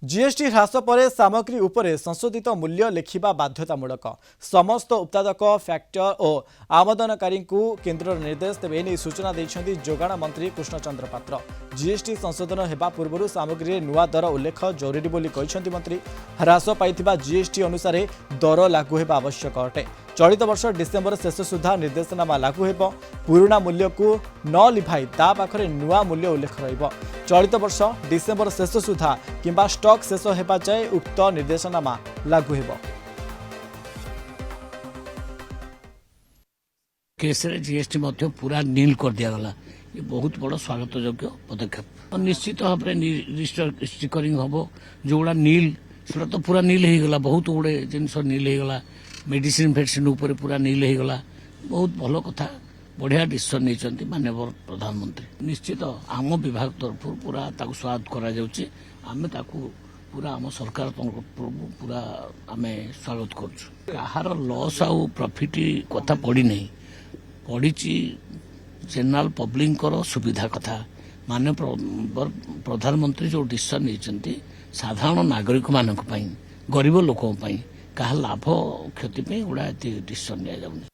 GST ह्रास पर सामग्री उपरे संशोधित मूल्य लिखा बाध्यतामूलक समस्त उत्पादक फैक्टर और आमदनकारी केन्द्र निर्देश तेज एने सूचना देते जोगाण मंत्री कृष्णचंद्र पात्र। जीएसटी संशोधन होगा पूर्व सामग्री नुआ दर उल्लेख जरूरी बोली कहते मंत्री। ह्रास पाई जीएसटी अनुसार दर लागू होगा आवश्यक अटे। चलित वर्ष डिसेम्बर शेष सुधा निर्देशनामा लागू हो पुराणा मूल्य को न लिभाई ता पाखरे नुआ मूल्य उल्लेख रहिबो। चलित वर्ष डिसेम्बर शेष सुधा किंबा स्टॉक शेष हेबा जाए उक्त निर्देशनामा लागू हेबो। केस रे जीएसटी मध्य पूरा नील कर दिया गला। ये बहुत बड़ स्वागत योग्य पदक्षेप। निश्चित भाव में स्टिकरिंग हम जोड़ा नील से तो पूरा नील हो गला। बहुत गुड़े जिनस नील हो गला। मेडिसिन फैक्सीन ऊपर पूरा नील हो गला। बहुत भल कथा बढ़िया डिसीजन नहीं माननीय प्रधानमंत्री। निश्चित आम विभाग तरफ पूरा स्वागत करा पूरा आम सरकार पूरा आम स्वागत कर लॉस आउ प्रॉफिट कथा पड़ी नहीं पड़ी जनरल पब्लिक सुविधा कथा माननीय प्रधानमंत्री जो डिसीजन नहीं साधारण नागरिक मानक गरीब लोक क्या लाभ क्षति गुड़ा डिसीजन नि